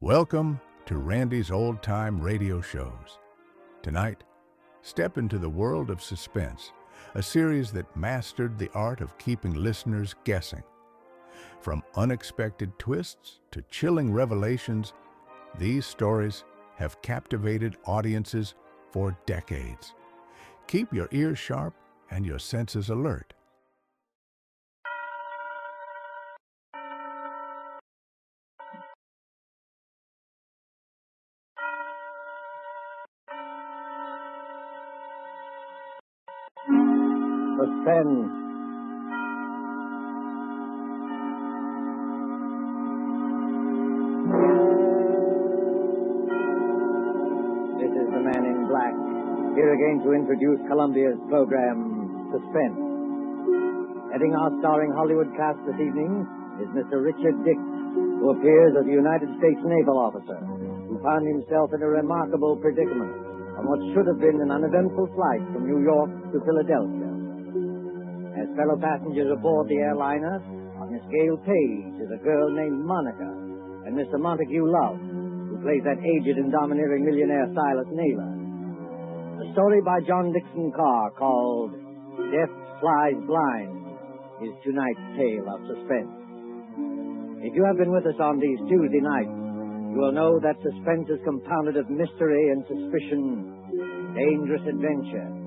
Welcome to Randy's Old Time Radio Shows. Tonight, step into the world of Suspense, a series that mastered the art of keeping listeners guessing. From unexpected twists to chilling revelations, these stories have captivated audiences for decades. Keep your ears sharp and your senses alert. Suspense. This is the Man in Black, here again to introduce Columbia's program, Suspense. Heading our starring Hollywood cast this evening is Mr. Richard Dix, who appears as a United States naval officer, who found himself in a remarkable predicament on what should have been an uneventful flight from New York to Philadelphia. As fellow passengers aboard the airliner, Miss Gail Page is a girl named Monica, and Mr. Montague Love, who plays that aged and domineering millionaire Silas Naylor. A story by John Dixon Carr called Death Flies Blind is tonight's tale of suspense. If you have been with us on these Tuesday nights, you will know that suspense is compounded of mystery and suspicion, dangerous adventure.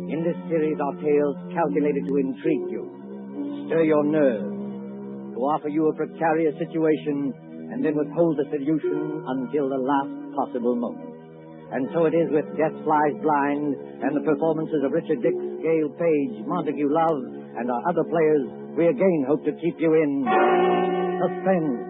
In this series are tales calculated to intrigue you, stir your nerves, to offer you a precarious situation, and then withhold the solution until the last possible moment. And so it is with Death Flies Blind and the performances of Richard Dix, Gail Page, Montague Love, and our other players, we again hope to keep you in suspense.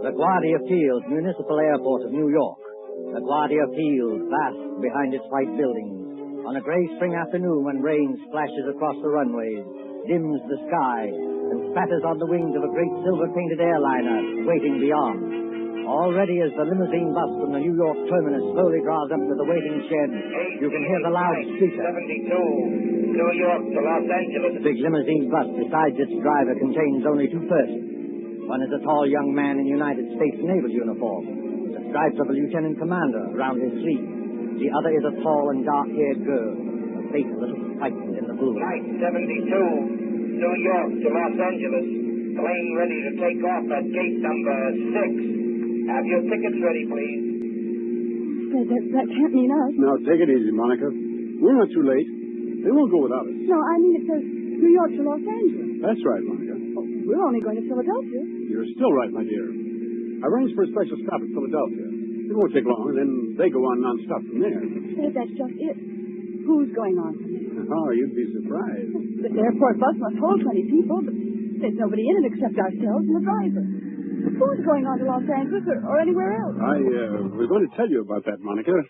LaGuardia Field, Municipal Airport of New York. LaGuardia Field, vast behind its white buildings. On a gray spring afternoon when rain splashes across the runways, dims the sky, and spatters on the wings of a great silver-painted airliner waiting beyond. Already as the limousine bus from the New York terminus slowly drives up to the waiting shed, you can hear the loudspeaker. 72, New York to Los Angeles. The big limousine bus, besides its driver, contains only two persons. One is a tall young man in United States Naval uniform, the stripes of a lieutenant commander around his sleeve. The other is a tall and dark-haired girl, her face a little frightened in the blue. Flight 72, New York to Los Angeles. Plane ready to take off at gate number 6. Have your tickets ready, please. That can't mean us. Now, take it easy, Monica. We're not too late. They won't go without us. No, I mean it says New York to Los Angeles. That's right, Monica. Oh, we're only going to Philadelphia. You're still right, my dear. I arranged for a special stop at Philadelphia. It won't take long, and then they go on non-stop from there. Say, that's just it. Who's going on from there? Oh, you'd be surprised. The airport bus must hold 20 people, but there's nobody in it except ourselves and the driver. Who's going on to Los Angeles or anywhere else? We're going to tell you about that, Monica. All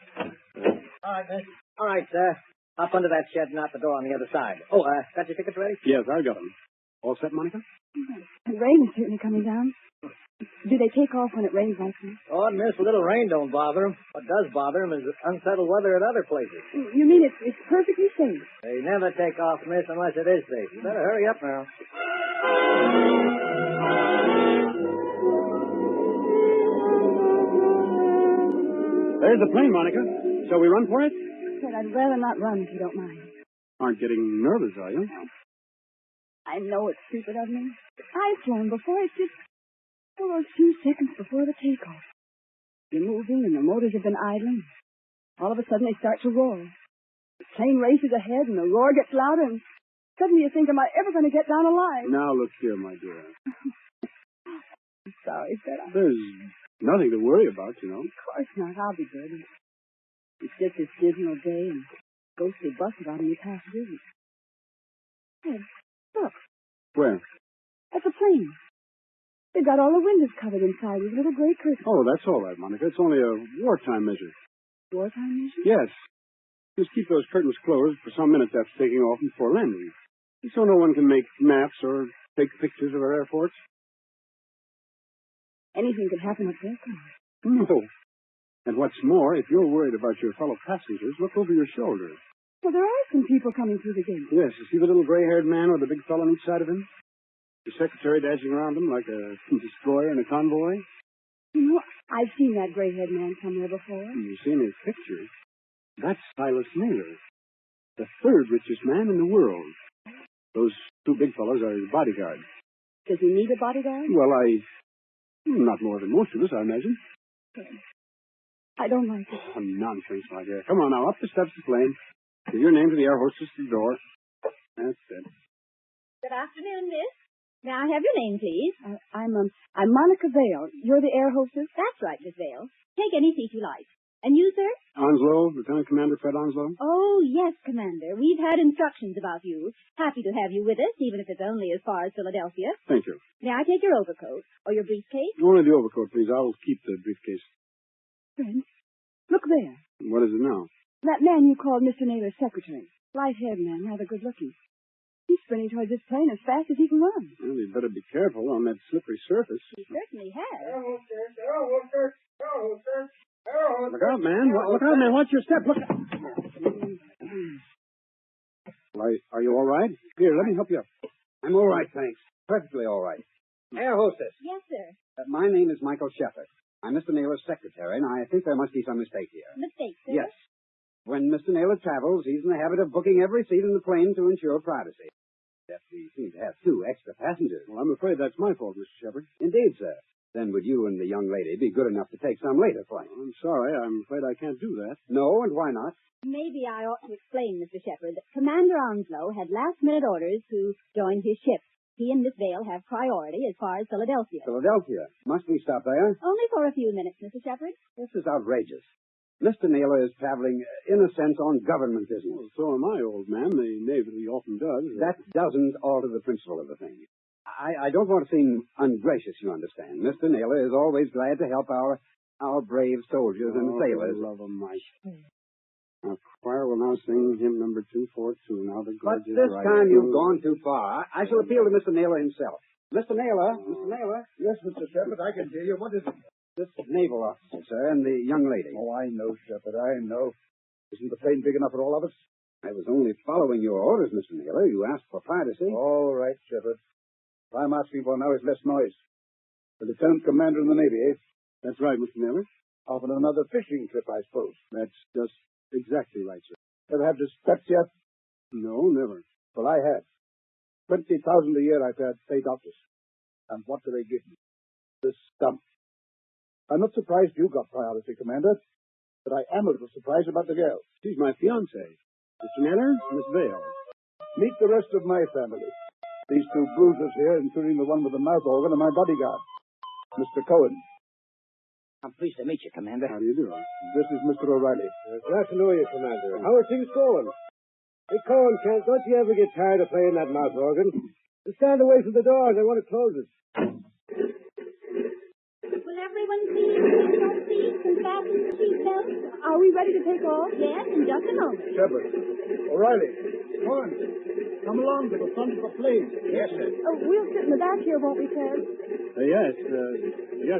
right, miss. All right, sir. Up under that shed and out the door on the other side. Oh, got your tickets ready? Yes, I got them. All set, Monica? The rain is certainly coming down. Do they take off when it rains like this? Oh, miss, a little rain don't bother them. What does bother them is unsettled weather at other places. You mean it's perfectly safe? They never take off, miss, unless it is safe. You better hurry up now. There's the plane, Monica. Shall we run for it? But I'd rather not run if you don't mind. Aren't getting nervous, are you? I know it's stupid of me. I've flown before. It's just those few seconds before the takeoff. You're moving and the motors have been idling. All of a sudden they start to roar. The plane races ahead and the roar gets louder and suddenly you think, am I ever going to get down alive? Now, look here, my dear. I'm sorry, Fred. There's nothing to worry about, you know. Of course not. I'll be good. It's just this dismal day and ghostly bus without any passengers. Hey, look. Where? At the plane. They've got all the windows covered inside with little gray curtains. Oh, that's all right, Monica. It's only a wartime measure. Wartime measure? Yes. Just keep those curtains closed for some minutes after taking off and before landing. So no one can make maps or take pictures of our airports. Anything could happen up there, can't it? No. And what's more, if you're worried about your fellow passengers, look over your shoulder. Well, there are some people coming through the gate. Yes, you see the little gray-haired man with the big fellow on each side of him? The secretary dashing around him like a destroyer in a convoy? You know, I've seen that gray-haired man somewhere before. You've seen his picture. That's Silas Naylor, the third richest man in the world. Those two big fellows are his bodyguards. Does he need a bodyguard? Well, not more than most of us, I imagine. I don't like it. Oh, nonsense, my dear. Come on now, up the steps to the plane. Give your name to the air hostess at the door. That's it. Good afternoon, miss. May I have your name, please? I'm Monica Vale. You're the air hostess? That's right, Miss Vale. Take any seat you like. And you, sir? Onslow, Lieutenant Commander Fred Onslow. Oh, yes, Commander. We've had instructions about you. Happy to have you with us, even if it's only as far as Philadelphia. Thank you. May I take your overcoat or your briefcase? Only the overcoat, please. I'll keep the briefcase. Friend, look there. What is it now? That man you called Mr. Naylor's secretary. Light-haired man, rather good-looking. He's sprinting towards this plane as fast as he can run. Well, you'd better be careful on that slippery surface. He certainly has. Look out, man. Look out, man. Watch your step. Look out. Well, are you all right? Here, let me help you up. I'm all right, thanks. Perfectly all right. Air hostess. Yes, sir. My name is Michael Shepard. I'm Mr. Naylor's secretary, and I think there must be some mistake here. Mistake, sir? Yes. When Mr. Naylor travels, he's in the habit of booking every seat in the plane to ensure privacy. Yet we seem to have 2 extra passengers. Well, I'm afraid that's my fault, Mr. Shepard. Indeed, sir. Then would you and the young lady be good enough to take some later flight? Well, I'm sorry. I'm afraid I can't do that. No, and why not? Maybe I ought to explain, Mr. Shepard, that Commander Onslow had last-minute orders to join his ship. He and Miss Vale have priority as far as Philadelphia. Philadelphia. Must we stop there? Only for a few minutes, Mr. Shepard. This is outrageous. Mr. Naylor is traveling, in a sense, on government business. Well, so am I, old man. The Navy often does. That doesn't alter the principle of the thing. I don't want to seem ungracious, you understand. Mr. Naylor is always glad to help our brave soldiers and sailors. Love 'em, Mike. Our choir will now sing hymn number 242. Now the But gorgeous this right time you've through. gone too far. I shall appeal to Mr. Naylor himself. Mr. Naylor. Yes, Mr. Shepard, I can hear you. What is it? This naval officer, sir, and the young lady. Oh, I know, Shepard, I know. Isn't the plane big enough for all of us? I was only following your orders, Mr. Naylor. You asked for privacy. All right, Shepard. What I'm asking for now is less noise. The Lieutenant Commander in the Navy, eh? That's right, Mr. Naylor. Off on another fishing trip, I suppose. That's just exactly right, sir. Ever had dispatch yet? No, never. Well, I had. 20,000 a year I've had paid doctors. And what do they give me? This stump. I'm not surprised you got priority, Commander, but I am a little surprised about the girl. She's my fiancée. Mr. Naylor, Miss Vale. Meet the rest of my family. These 2 bruisers here, including the one with the mouth organ, are my bodyguard, Mr. Cohen. I'm pleased to meet you, Commander. How do you do? This is Mr. O'Reilly. Glad to know you, Commander. How are things going? Hey, Cohen, don't you ever get tired of playing that mouth organ? Just stand away from the door. I want to close it. Will everyone please take their seats and fasten the seatbelts? Are we ready to take off? Yes, in just a moment. Shepard. O'Reilly. Cohen. Come along to the front of the plane. Yes, sir. Oh, we'll sit in the back here, won't we, Fred? Yes,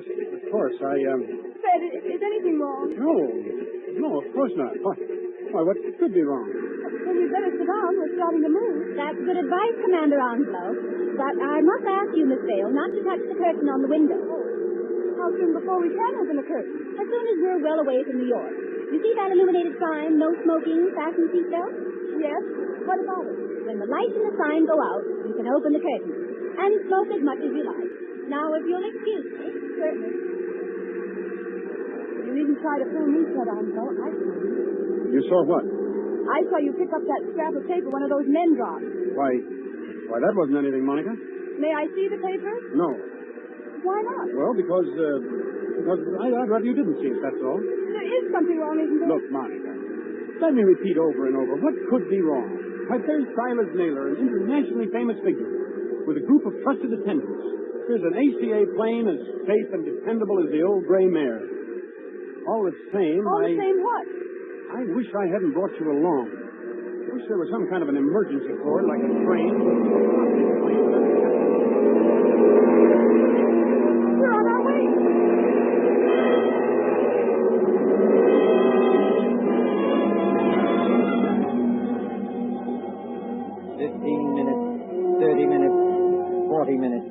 of course. Fred, is anything wrong? No, of course not. Why, what could be wrong? Well, you'd better sit down. We're starting to move. That's good advice, Commander Onslow. But I must ask you, Miss Vale, not to touch the curtain on the window. How soon before we can open the curtain? As soon as we're well away from New York. You see that illuminated sign, no smoking, fasten seatbelt? Yes. What about it? When the lights and the sign go out, you can open the curtain and smoke as much as you like. Now, if you'll excuse me. Certainly. You needn't try to fool me, Fred Onslow. I saw you. You saw what? I saw you pick up that scrap of paper one of those men dropped. Why, that wasn't anything, Monica. May I see the paper? No. Why not? Well, because I'd rather you didn't see it, that's all. There is something wrong, isn't there? Look, Monica, let me repeat over and over, what could be wrong? Why, there's Silas Naylor, an internationally famous figure, with a group of trusted attendants. There's an ACA plane as safe and dependable as the old gray mare. All the same, All the same what? I wish I hadn't brought you along. I wish there was some kind of an emergency for it, like a train. We're on our way. 30 minutes, 40 minutes.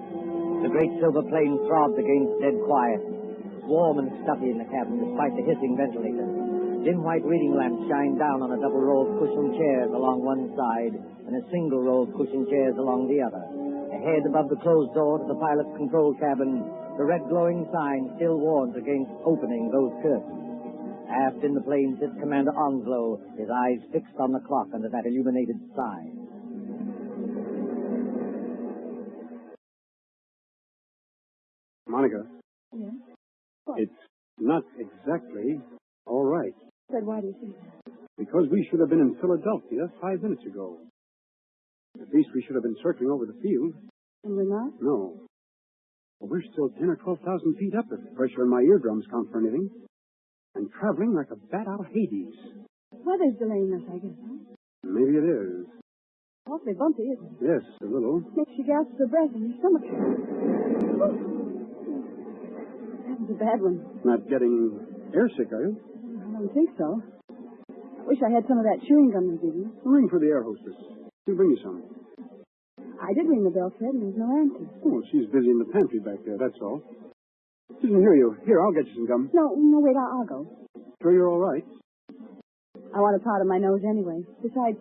The great silver plane throbs against dead quiet. Warm and stuffy in the cabin despite the hissing ventilator. Dim white reading lamps shine down on a double row of cushioned chairs along one side and a single row of cushioned chairs along the other. Ahead above the closed door to the pilot's control cabin, the red glowing sign still warns against opening those curtains. Aft in the plane sits Commander Onslow, his eyes fixed on the clock under that illuminated sign. Monica. Yeah? What? It's not exactly all right. Fred, why do you say that? Because we should have been in Philadelphia 5 minutes ago. At least we should have been circling over the field. And we're not? No. Well, we're still 10 or 12,000 feet up if the pressure in my eardrums count for anything. And traveling like a bat out of Hades. Weather's delaying us, I guess, huh? Maybe it is. Awfully bumpy, isn't it? Yes, a little. Makes you gasp for breath in your stomach. That was a bad one. Not getting airsick, are you? I don't think so. I wish I had some of that chewing gum they give you. Ring for the air hostess. She'll bring you some. I did ring the bell, Fred, and there's no answer. Oh, she's busy in the pantry back there, that's all. She doesn't hear you. Here, I'll get you some gum. No, wait, I'll go. Sure you're all right? I want a part of my nose anyway. Besides,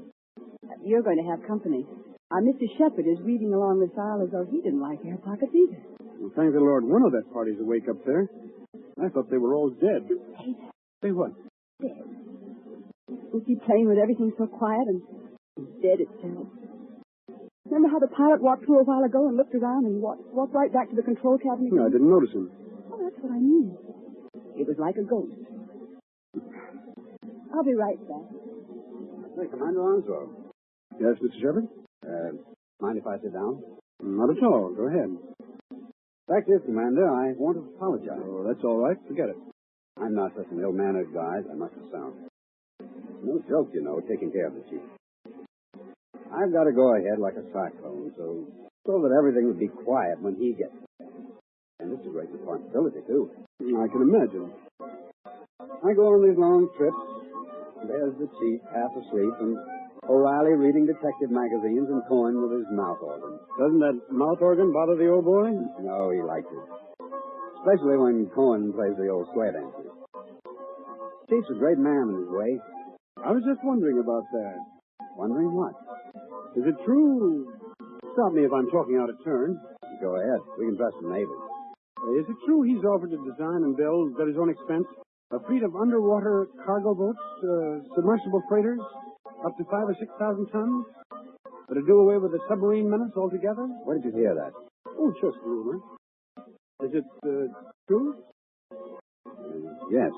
you're going to have company. Mr. Shepard is reading along this aisle as though he didn't like air pockets either. Well, thank the Lord, one of that party's awake up there. I thought they were all dead. Hey, Say what? dead. We keep playing with everything so quiet and dead itself. Remember how the pilot walked through a while ago and looked around and walked right back to the control cabin again? No, I didn't notice him. Oh, that's what I mean. It was like a ghost. I'll be right back. Hey, Commander Onslow. Yes, Mr. Shepard? Mind if I sit down? Not at all. Go ahead. Fact is, Commander, I want to apologize. Oh, that's all right. Forget it. I'm not such an ill-mannered guy as I must have sounded. No joke, you know, taking care of the chief. I've got to go ahead like a cyclone, so that everything would be quiet when he gets there. And it's a great responsibility, too. I can imagine. I go on these long trips. There's the chief, half asleep, and O'Reilly reading detective magazines and Cohen with his mouth organ. Doesn't that mouth organ bother the old boy? No, he likes it. Especially when Cohen plays the old square dances. Chief's a great man in his way. I was just wondering about that. Wondering what? Is it true? Stop me if I'm talking out of turn. Go ahead. We can trust the neighbors. Is it true he's offered to design and build, at his own expense, a fleet of underwater cargo boats, submersible freighters, up to 5,000 or 6,000 tons? That'll do away with the submarine menace altogether? Where did you hear that? Oh, just rumor. Is it true? Yes.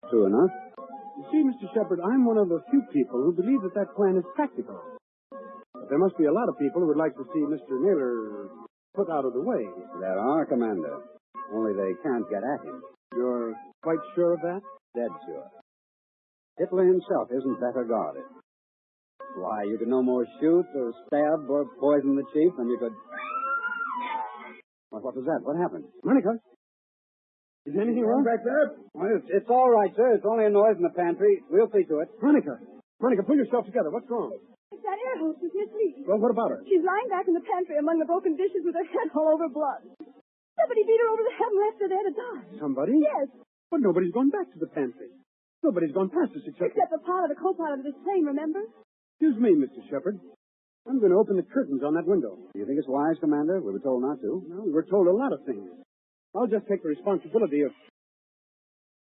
True enough. You see, Mr. Shepard, I'm one of the few people who believe that plan is practical. But there must be a lot of people who would like to see Mr. Naylor put out of the way. There are, Commander. Only they can't get at him. You're quite sure of that? Dead sure. Hitler himself isn't better guarded. Why, you could no more shoot or stab or poison the chief than you could... What was that? What happened? Monica? Is anything wrong? Back there? Well, it's all right, sir. It's only a noise in the pantry. We'll see to it. Monica, pull yourself together. What's wrong? It's that air hostess, Miss Lee. Well, what about her? She's lying back in the pantry among the broken dishes with her head all over blood. Somebody beat her over the head and left her there to die. Somebody? Yes. But nobody's gone back to the pantry. Nobody's gone past us except the pilot, the co-pilot of this plane, remember? Excuse me, Mr. Shepard. I'm going to open the curtains on that window. Do you think it's wise, Commander? We were told not to. No, we were told a lot of things. I'll just take the responsibility of...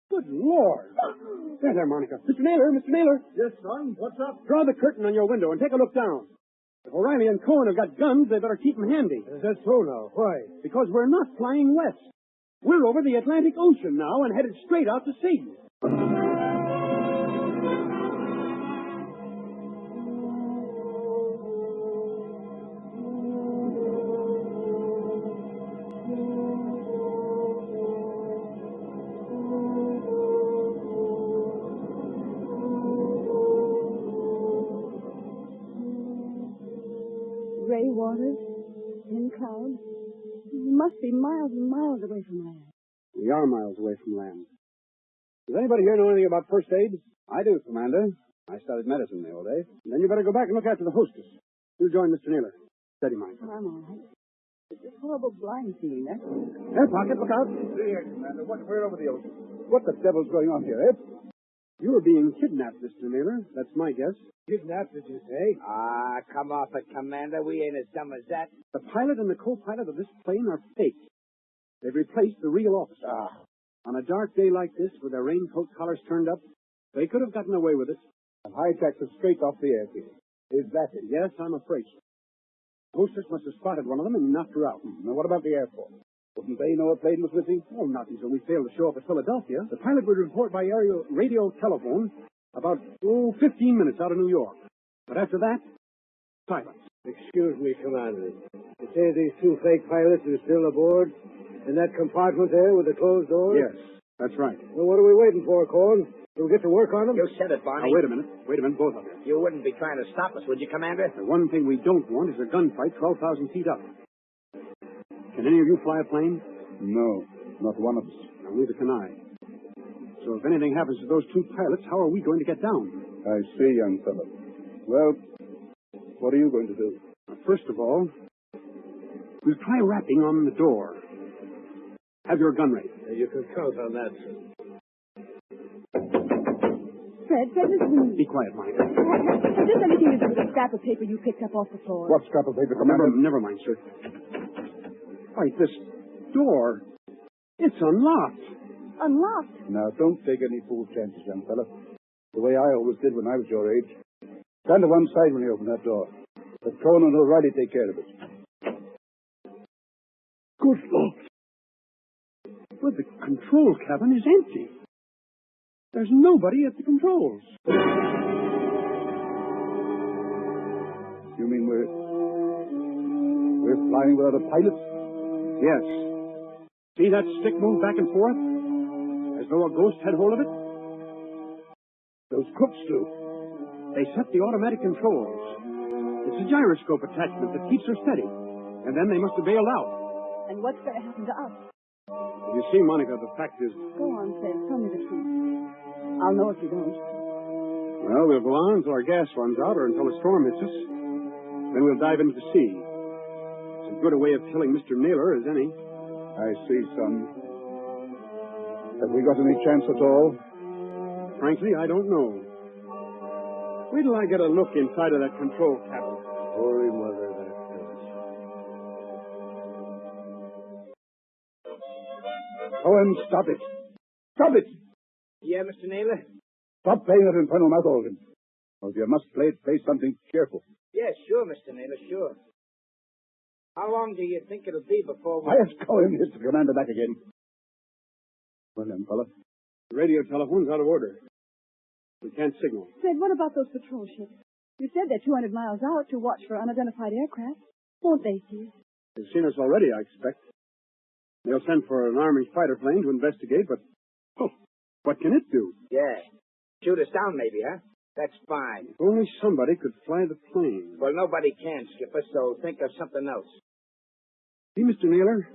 Good Lord. There, Monica. Mr. Naylor. Yes, son. What's up? Draw the curtain on your window and take a look down. If O'Reilly and Cohen have got guns, they better keep them handy. Is that so now? Why? Because we're not flying west. We're over the Atlantic Ocean now and headed straight out to sea. Gray waters, thin clouds. You must be miles and miles away from land. We are miles away from land. Does anybody here know anything about first aid? I do, Commander. I studied medicine in the old days. Then you better go back and look after the hostess. You join Mr. Naylor. Steady, mind. Oh, I'm all right. It's this horrible blind feeling, that's all. Air pocket, look out. See here, Commander. We're over the ocean. What the devil's going on here, Ed? You were being kidnapped, Mr. Naylor. That's my guess. Kidnapped, did you say? Ah, come off it, Commander. We ain't as dumb as that. The pilot and the co-pilot of this plane are fake. They've replaced the real officer. On a dark day like this, with their raincoat collars turned up, they could have gotten away with it. And hijacked us straight off the airfield. Is that it? Yes, I'm afraid so. Hostess must have spotted one of them and knocked her out. Now, what about the airport? Wouldn't they know a plane was missing? Oh, not until we failed to show up at Philadelphia. The pilot would report by aerial radio telephone about, 15 minutes out of New York. But after that, silence. Excuse me, Commander. You say these two fake pilots are still aboard? In that compartment there with the closed doors? Yes, that's right. Well, what are we waiting for, Corn? We'll get to work on them? You said it, Barney. Now, wait a minute, both of you. You wouldn't be trying to stop us, would you, Commander? The one thing we don't want is a gunfight 12,000 feet up. Can any of you fly a plane? No, not one of us. No, neither can I. So if anything happens to those two pilots, how are we going to get down? I see, young fellow. Well, what are you going to do? First of all, we'll try rapping on the door. Have your gun ready. You can count on that, sir. Fred, listen. Be quiet, Mike. Has this anything to do with the scrap of paper you picked up off the floor? What scrap of paper, Commander? Never mind, sir. Wait, this door, it's unlocked. Unlocked? Now, don't take any fool chances, young fellow. The way I always did when I was your age. Stand to one side when you open that door. Let Conan and O'Reilly take care of it. Good Lord. But the control cabin is empty. There's nobody at the controls. You mean we're flying without a pilot? Yes. See that stick move back and forth? As though a ghost had hold of it? Those crooks do. They set the automatic controls. It's a gyroscope attachment that keeps her steady. And then they must have bailed out. And what's going to happen to us? You see, Monica, the fact is... Go on, Fred. Tell me the truth. I'll know if you don't. Well, we'll go on until our gas runs out or until a storm hits us. Then we'll dive into the sea. It's as good a way of killing Mr. Naylor as any. I see, son. Have we got any chance at all? Frankly, I don't know. Wait till I get a look inside of that control cabin. Holy mother, that does. Owen, stop it. Stop it! Yeah, Mr. Naylor? Stop playing that infernal mouth organ. Or if you must play it, play something cheerful. Yeah, sure, Mr. Naylor, sure. How long do you think it'll be before we... Quiet, Cohen. Here's the commander back again. Well, then, fella. The radio telephone's out of order. We can't signal. Fred, what about those patrol ships? You said they're 200 miles out to watch for unidentified aircraft. Won't they see us? They've seen us already, I expect. They'll send for an Army fighter plane to investigate, but... Oh, what can it do? Yeah. Shoot us down, maybe, huh? That's fine. If only somebody could fly the plane. Well, nobody can, Skipper, so think of something else. See, Mr. Naylor,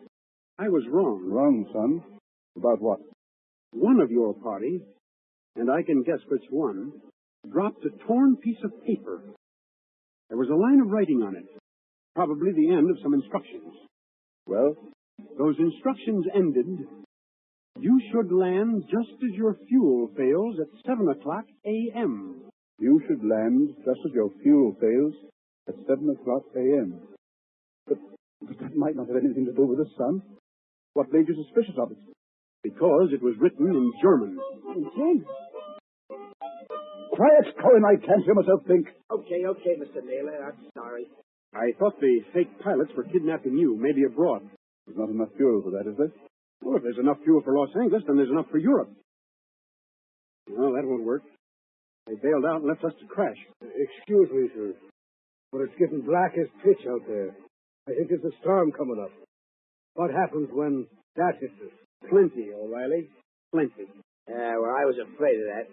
I was wrong. Wrong, son. About what? One of your party, and I can guess which one, dropped a torn piece of paper. There was a line of writing on it. Probably the end of some instructions. Well? Those instructions ended, you should land just as your fuel fails at 7 o'clock a.m. You should land just as your fuel fails at 7 o'clock a.m. But that might not have anything to do with us, son. What made you suspicious of it? Because it was written in German. In German? Quiet, Cohen. I can't hear myself think. Okay, Mr. Naylor. I'm sorry. I thought the fake pilots were kidnapping you, maybe abroad. There's not enough fuel for that, is there? Well, if there's enough fuel for Los Angeles, then there's enough for Europe. Well, that won't work. They bailed out and left us to crash. Excuse me, sir, but it's getting black as pitch out there. I think there's a storm coming up. What happens when that hits us? Plenty, O'Reilly. Plenty. Well, I was afraid of that.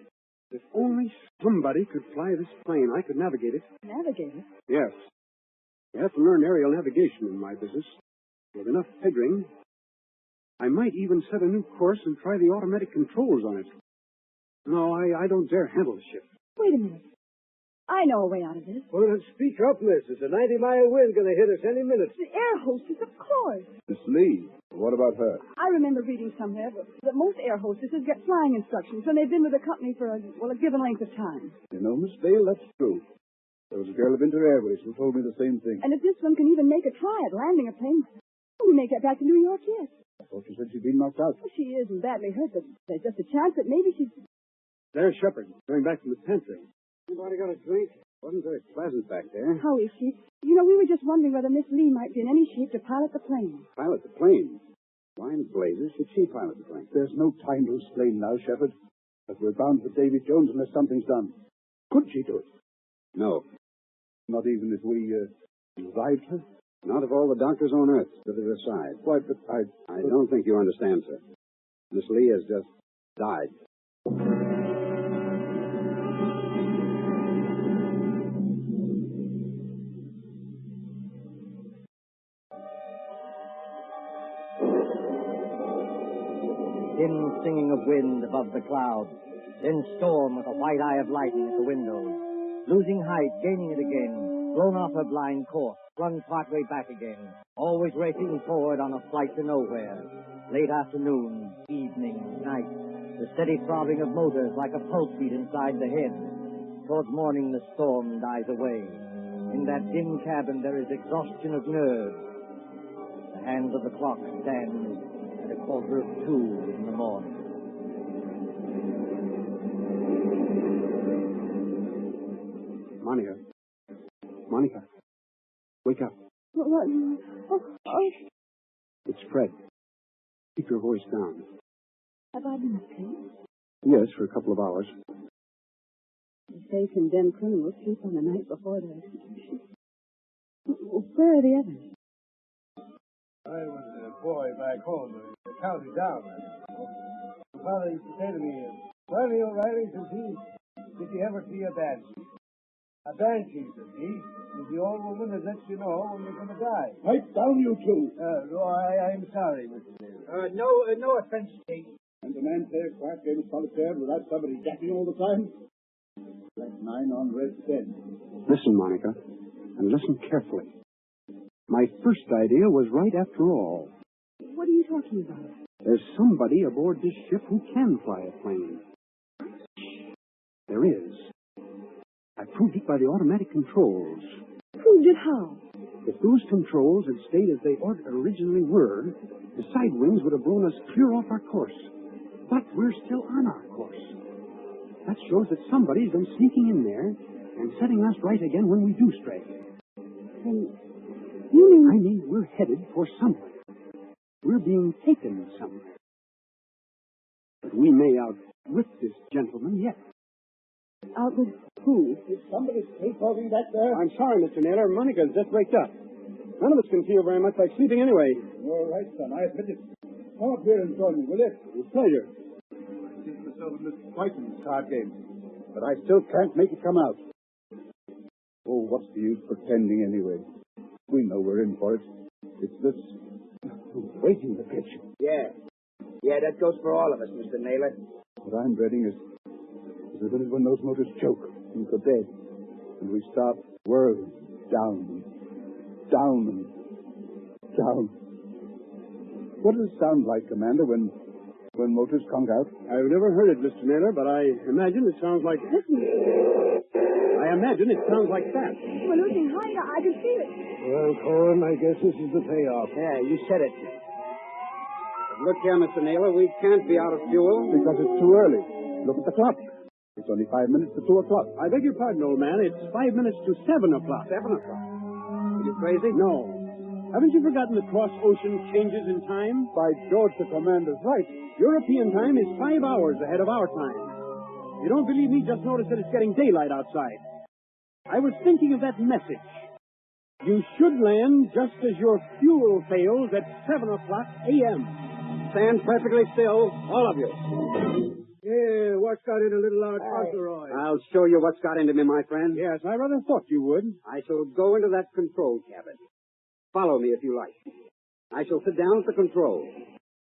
If only somebody could fly this plane, I could navigate it. Navigate it? Yes. You have to learn aerial navigation in my business. With enough figuring, I might even set a new course and try the automatic controls on it. No, I don't dare handle the ship. Wait a minute. I know a way out of this. Well, then speak up, miss. It's a 90-mile wind going to hit us any minute. The air hostess, of course. Miss Lee, what about her? I remember reading somewhere that most air hostesses get flying instructions when they've been with a company for a given length of time. You know, Miss Dale, that's true. There was a girl of Inter Airways who told me the same thing. And if this one can even make a try at landing a plane, we may get back to New York yet. I thought you said she'd been knocked out. Well, she isn't badly hurt, but there's just a chance that maybe she's... There's Shepard, going back from the pantry. Anybody got a drink? Wasn't very pleasant back there. How is she? You know, we were just wondering whether Miss Lee might be in any shape to pilot the plane. Pilot the plane? Why in blazes should she pilot the plane? There's no time to explain now, Shepard. But we're bound for Davy Jones unless something's done. Could she do it? No. Not even if we revived her? Not if all the doctors on Earth stood at her side. Why, but I don't think you understand, sir. Miss Lee has just died. Dim singing of wind above the clouds, then storm with a white eye of lightning at the windows. Losing height, gaining it again, blown off her blind course, flung partway back again, always racing forward on a flight to nowhere. Late afternoon, evening, night, the steady throbbing of motors like a pulse beat inside the head. Towards morning, the storm dies away. In that dim cabin, there is exhaustion of nerves. The hands of the clock stand at 1:45 in the morning. Monica, wake up. What? Oh. It's Fred. Keep your voice down. Have I been asleep? Yes, for a couple of hours. They say condemned criminals sleep on the night before their execution. Where are the others? I was a boy back home in the county down. My father used to say to me, "Sonny O'Reilly," says he, "did you ever see a banshee?" A banshee, says he, is the old woman that lets you know when you're going to die. Pipe down, you two. I'm sorry, Mr. Davis. No offense, Kate. And the man plays quiet game of solitaire without somebody gapping all the time? Like 9 on red 10. Listen, Monica, and listen carefully. My first idea was right after all. What are you talking about? There's somebody aboard this ship who can fly a plane. There is. I proved it by the automatic controls. Proved it how? If those controls had stayed as they originally were, the side winds would have blown us clear off our course. But we're still on our course. That shows that somebody's been sneaking in there and setting us right again when we do stray. And you I mean, we're headed for somewhere. We're being taken somewhere. But we may outwit this gentleman yet. Out with who? Is somebody sleepwalking back there? I'm sorry, Mr. Naylor. Monica's just waked up. None of us can feel very much like sleeping anyway. All right, son, I admit it. Come up here and join me, will you? With pleasure. I think myself a little twice in this card game, but I still can't make it come out. Oh, what's the use pretending anyway? We know we're in for it. It's this waiting the pitch. Yeah, that goes for all of us, Mr. Naylor. What I'm dreading is the minute when those motors choke and go dead, and we start whirling down, down, and down. What does it sound like, Commander, when motors conk out? I've never heard it, Mr. Naylor, but I imagine it sounds like... Listen. I imagine it sounds like that. We're losing height. I can feel it. Well, Cohen, I guess this is the payoff. Yeah, you said it. Look here, Mr. Naylor, we can't be out of fuel. Because it's too early. Look at the clock. It's only 5 minutes to 2 o'clock. I beg your pardon, old man. It's 5 minutes to 7 o'clock. 7 o'clock. Are you crazy? No. Haven't you forgotten the cross-ocean changes in time? By George, the Commander's right. European time is 5 hours ahead of our time. You don't believe me? Just notice that it's getting daylight outside. I was thinking of that message. You should land just as your fuel fails at 7 o'clock a.m. Stand perfectly still, all of you. Yeah, what's got into little Lord Fauntleroy? I'll show you what's got into me, my friend. Yes, I rather thought you would. I shall go into that control cabin. Follow me if you like. I shall sit down at the controls,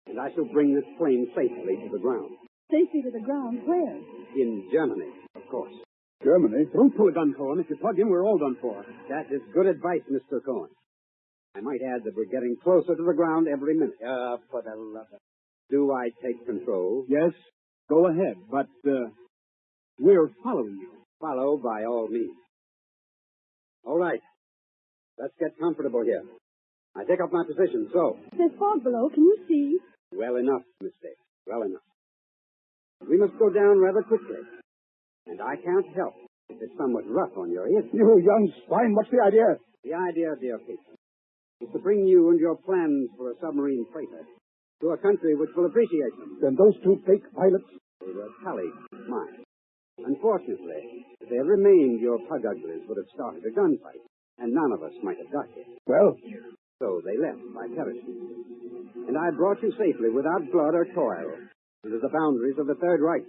and I shall bring this plane safely to the ground. Safely to the ground. Where? In Germany, of course. Germany? Don't pull a gun, Cohen. If you plug in, we're all done for. That is good advice, Mr. Cohen. I might add that we're getting closer to the ground every minute. For the love of... Do I take control? Yes, go ahead, but, we're following you. Follow by all means. All right. Let's get comfortable here. I take up my position, so. There's fog below. Can you see? Well enough, Miss Davis. Well enough. We must go down rather quickly. And I can't help if it's somewhat rough on your ears. You young swine, what's the idea? The idea, dear people, is to bring you and your plans for a submarine freighter to a country which will appreciate them. Then those two fake pilots? They were colleagues of mine. Unfortunately, if they had remained, your pug uglies would have started a gunfight, and none of us might have got here. Well? So they left by parachute. And I brought you safely without blood or toil into the boundaries of the Third Reich.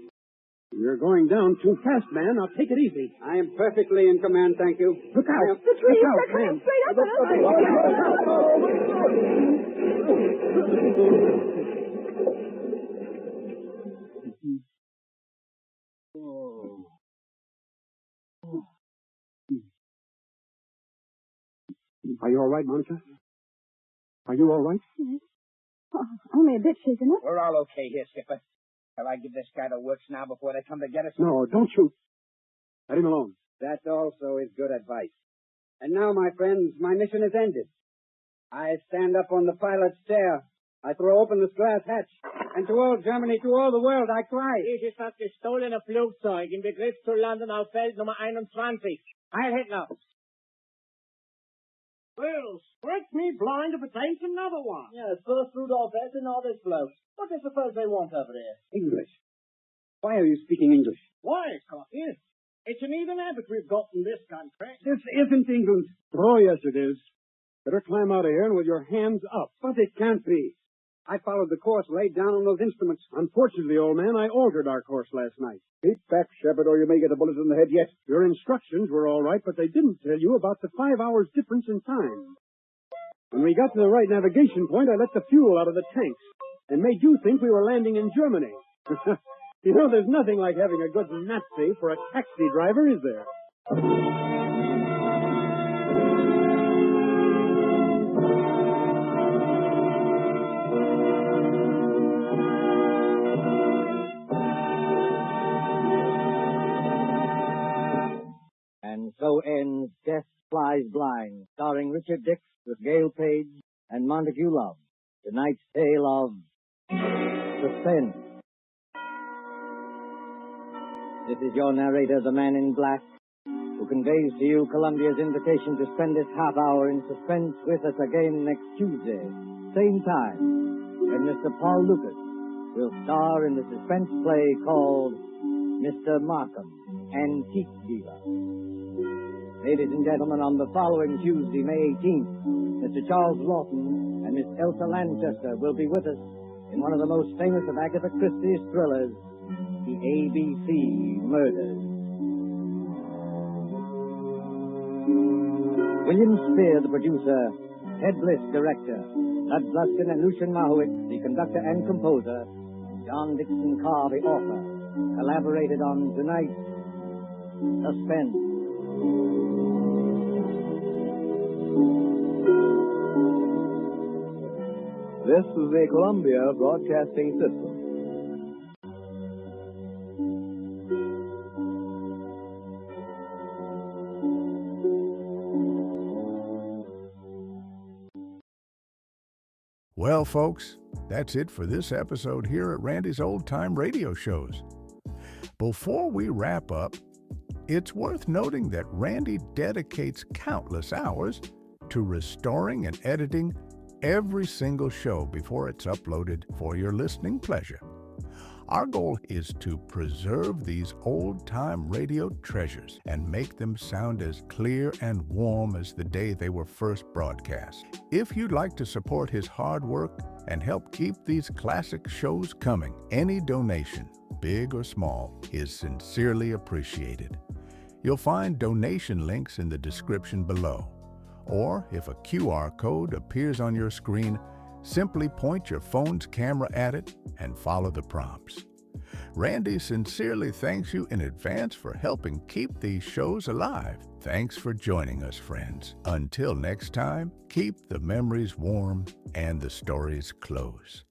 You're going down too fast, man. Now take it easy. I am perfectly in command, thank you. Look out! The trees, Look out, they're coming man. straight up at Are you all right, Monica? Are you all right? Yes. Oh, only a bit shaken up. We're all okay here, Skipper. Shall I give this guy the works now before they come to get us? No, don't shoot. Let him alone. That also is good advice. And now, my friends, my mission is ended. I stand up on the pilot's chair. I throw open this glass hatch. And to all Germany, to all the world, I cry. Dies ist das gestohlene Flugzeug im Begriff zu landen auf Feld Nummer 21. Heil Hitler! Well, strike me blind if it ain't another one. Yes, first Rudolph S. and all this bloke. What do you suppose they want over there? English. Why are you speaking English? Why, Coffee? It's an even habit we've got in this country. This isn't England. Oh, yes, it is. Better climb out of here and with your hands up. But it can't be. I followed the course laid down on those instruments. Unfortunately, old man, I altered our course last night. Keep back, Shepard, or you may get a bullet in the head yet. Your instructions were all right, but they didn't tell you about the 5 hours difference in time. When we got to the right navigation point, I let the fuel out of the tanks and made you think we were landing in Germany. You know, there's nothing like having a good Nazi for a taxi driver, is there? And so ends Death Flies Blind, starring Richard Dix with Gail Page and Montague Love. Tonight's tale of Suspense. This is your narrator, the Man in Black, who conveys to you Columbia's invitation to spend this half hour in suspense with us again next Tuesday, same time, when Mr. Paul Lucas will star in the suspense play called Mr. Markham, Antique Dealer. Ladies and gentlemen, on the following Tuesday, May 18th, Mr. Charles Lawton and Miss Elsa Lanchester will be with us in one of the most famous of Agatha Christie's thrillers, The ABC Murders. William Spear, the producer, Ted Bliss, director, Lud Bluskin and Lucian Mahowitz, the conductor and composer, John Dixon Carr, the author, collaborated on tonight's Suspense. This is the Columbia Broadcasting System. Well, folks, that's it for this episode here at Randy's Old Time Radio Shows. Before we wrap up, it's worth noting that Randy dedicates countless hours to restoring and editing every single show before it's uploaded for your listening pleasure. Our goal is to preserve these old-time radio treasures and make them sound as clear and warm as the day they were first broadcast. If you'd like to support his hard work and help keep these classic shows coming, any donation, big or small, is sincerely appreciated. You'll find donation links in the description below. Or if a QR code appears on your screen, simply point your phone's camera at it and follow the prompts. Randy sincerely thanks you in advance for helping keep these shows alive. Thanks for joining us, friends. Until next time, keep the memories warm and the stories close.